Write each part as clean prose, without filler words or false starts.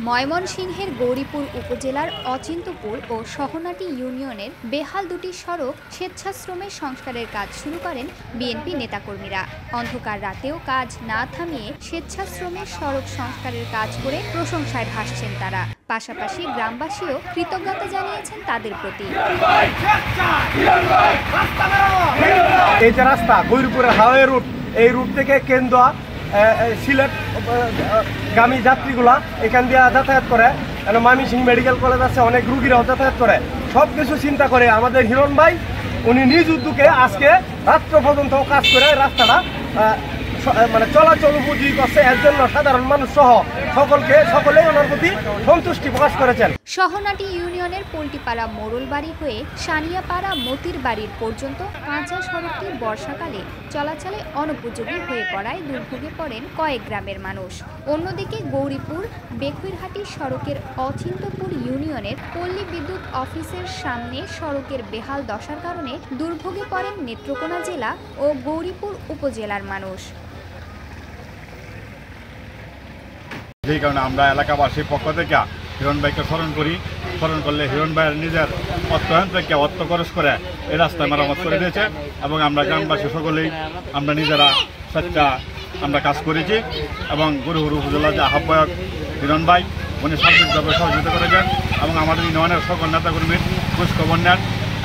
ময়মনসিংহের গৌরীপুর উপজেলার অচিন্তপুর ও সহনাটি ইউনিয়নের বেহাল দুটি সড়ক স্বেচ্ছাশ্রমে সংস্কারের কাজ শুরু করেন বিএনপি নেতাকর্মীরা। অন্ধকার রাতেও কাজ না থামিয়ে স্বেচ্ছাশ্রমে সড়ক সংস্কারের কাজ করে প্রশংসায় ভাসছেন তারা। পাশাপাশি গ্রামবাসীও কৃতজ্ঞতা জানিয়েছেন তাদের প্রতি। এই যে রাস্তা গৌরীপুরের হাওয়াই রুট, এই রুট থেকে কেন্দ্র সিলেট গামী যাত্রীগুলা এখান দিয়ে যাতায়াত করে, ময়মনসিংহ মেডিকেল কলেজ আছে, অনেক রুগীরাও যাতায়াত করে। সব কিছু চিন্তা করে আমাদের হিরণ ভাই উনি নিজ উদ্যোগে আজকে রাত্র পর্যন্ত কাজ করে রাস্তাটা চলাচল উপযোগী করছে। এর জন্য সাধারণ মানুষ সহ সকলেই ওনার প্রতি সন্তুষ্টি প্রকাশ করেছেন। সহনাটি ইউনিয়নের পল্টিপাড়া মোড়লবাড়ি হয়ে সানিয়াপাড়া মতির বাড়ির পর্যন্ত কাঁচা সড়কটি বর্ষাকালে চলাচলে অনুপযোগী হয়ে পড়ায় দুর্ভোগে পড়েন কয়েক গ্রামের মানুষ। অন্যদিকে গৌরীপুর বেকুইরহাটি সড়কের অচিন্তপুর ইউনিয়নের পল্লী বিদ্যুৎ অফিসের সামনে সড়কের বেহাল দশার কারণে দুর্ভোগে পড়েন নেত্রকোনা জেলা ও গৌরীপুর উপজেলার মানুষ। যেই কারণে আমরা এলাকাবাসীর পক্ষ থেকে হিরণ ভাইকে স্মরণ করলে হিরণ ভাইয়ের নিজের অর্থায়ন থেকে অর্থ খরচ করে এই রাস্তায় মেরামত করে দিয়েছে এবং আমরা গ্রামবাসী সকলেই আমরা নিজেরা আমরা কাজ করেছি এবং গৌরীপুর উপজেলার যে আহ্বায়ক হিরণ ভাই উনি সার্বিকভাবে সহযোগিতা করেছেন এবং আমাদের ইউনিয়নের সকল নেতাকর্মীর খোঁজখবর নেন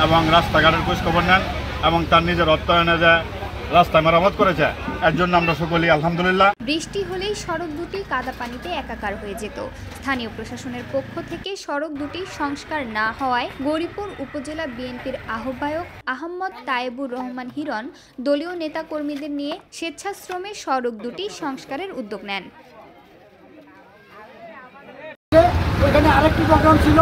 এবং রাস্তাঘাটের খোঁজখবর নেন এবং তার নিজের অর্থায়নে যে রাস্তা মেরামত করেছে, এর জন্য আমরা সকলেই আলহামদুলিল্লাহ। বৃষ্টি হলেই সড়ক দুটি কাদা পানিতে একাকার হয়ে যেত। স্থানীয় প্রশাসনের পক্ষ থেকে সড়ক দুটি সংস্কার না হওয়ায় গৌরীপুর উপজেলা বিএনপির আহ্বায়ক আহমদ তায়েবুর রহমান হিরণ দলীয় নেতাকর্মীদের নিয়ে স্বেচ্ছাশ্রমে সড়ক দুটি সংস্কারের উদ্যোগ নেন। ওইখানে আরেকটি প্রোগ্রাম ছিল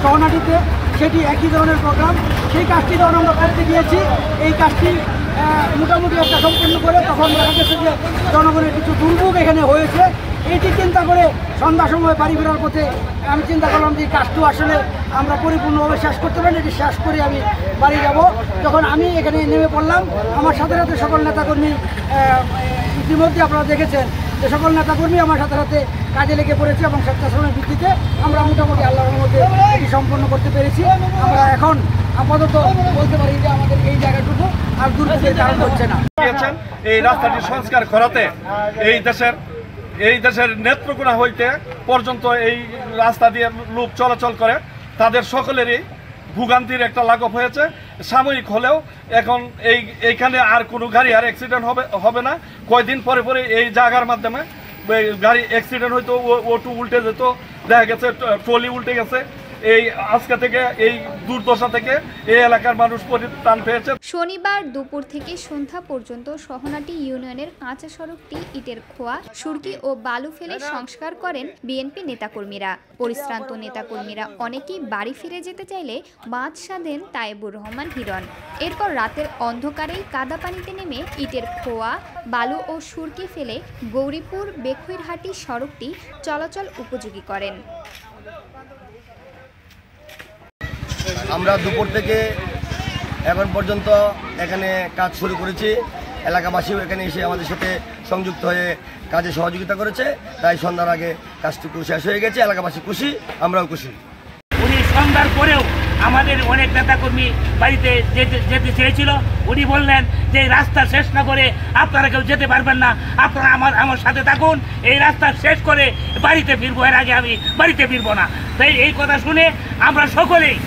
সহনাটিতে, সেটি একই ধরনের প্রোগ্রাম। সেই কাজটি যখন আমরা করতে গিয়েছি, এই কাজটি মোটামুটি একটা সম্পূর্ণ করে তখন দেখা গেছে যে জনগণের কিছু দুর্ভোগ এখানে হয়েছে। এইটি চিন্তা করে সন্ধ্যার সময় বাড়ি ফেরার পথে আমি চিন্তা করলাম যে কাজটি আসলে আমরা পরিপূর্ণভাবে শেষ করতে পারি, এটি শেষ করে আমি বাড়ি যাব। যখন আমি এখানে নেমে পড়লাম, আমার সাথে সাথে সকল নেতাকর্মী, ইতিমধ্যে আপনারা দেখেছেন যে সকল নেতাকর্মী আমার সাথে সাথে কাজে লেগে পড়েছে এবং স্বেচ্ছাশ্রমের ভিত্তিতে আমরা মোটামুটি আল্লাহর রহমতে এটি সম্পন্ন করতে পেরেছি। আমরা এখন আপাতত বলতে পারি যে আমাদের এই জায়গাটুকু আর দুর্ভোগের কারণ হচ্ছে না। এই রাস্তাটি সংস্কার করাতে এই দেশের নেত্রকোনা হইতে পর্যন্ত এই রাস্তা দিয়ে লোক চলাচল করে, তাদের সকলেরই ভোগান্তির একটা লাঘব হয়েছে। সাময়িক হলেও এখন এইখানে আর কোনো গাড়ি আর অ্যাক্সিডেন্ট হবে না। কয়দিন পরে পরে এই জায়গার মাধ্যমে গাড়ি অ্যাক্সিডেন্ট হইতো, ওটু উল্টে যেত, দেখা গেছে ট্রলি উল্টে গেছে। এই আজকে থেকে এই দুর্দশা থেকে এই এলাকার মানুষ পরিত্রাণ পেয়েছে। শনিবার দুপুর থেকে সন্ধ্যা পর্যন্ত সহনাটি ইউনিয়নের কাঁচা সড়কটি ইটের খোয়া, সুরকি ও বালু ফেলে সংস্কার করেন বিএনপি নেতাকর্মীরা। পরিশ্রান্ত নেতাকর্মীরা অনেকেই বাড়ি ফিরে যেতে চাইলে বাঁধ সাধেন তায়েবুর রহমান হিরণ। এরপর রাতের অন্ধকারেই কাদা পানিতে নেমে ইটের খোয়া, বালু ও সুরকি ফেলে গৌরীপুর বেকুইরহাটি সড়কটি চলাচল উপযোগী করেন। আমরা দুপুর থেকে এখন পর্যন্ত এখানে কাজ শুরু করেছি। এলাকাবাসীও এখানে এসে আমাদের সাথে সংযুক্ত হয়ে কাজে সহযোগিতা করেছে, তাই সন্ধ্যার আগে কাজটুকু শেষ হয়ে গেছে। এলাকাবাসী খুশি, আমরাও খুশি। উনি সন্ধ্যার পরেও আমাদের অনেক নেতাকর্মী বাড়িতে যেতে চেয়েছিল। উনি বললেন যে এই রাস্তা শেষ না করে আপনারা কেউ যেতে পারবেন না, আপনারা আমার সাথে থাকুন, এই রাস্তা শেষ করে বাড়িতে ফিরবো, এর আগে আমি বাড়িতে ফিরবো না। তাই এই কথা শুনে আমরা সকলেই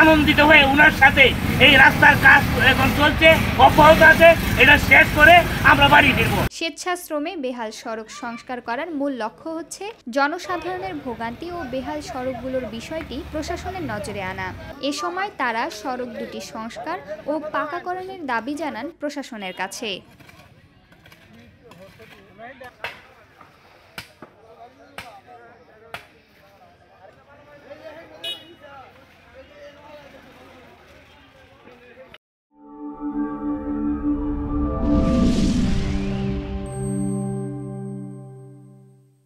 আনন্দিত হয়ে ওনার সাথে এই রাস্তার কাজ এখন চলছে, অব্যাহত আছে, এটা শেষ করে আমরা বাড়ি ফিরব। স্বেচ্ছাশ্রমে বেহাল সড়ক সংস্কার করার মূল লক্ষ্য হচ্ছে জনসাধারণের ভোগান্তি ও বেহাল সড়কগুলোর বিষয়টি প্রশাসনের নজরে আনা। এ সময় তারা সড়ক দুটি সংস্কার ও পাকাকরণের দাবি জানান প্রশাসনের কাছে।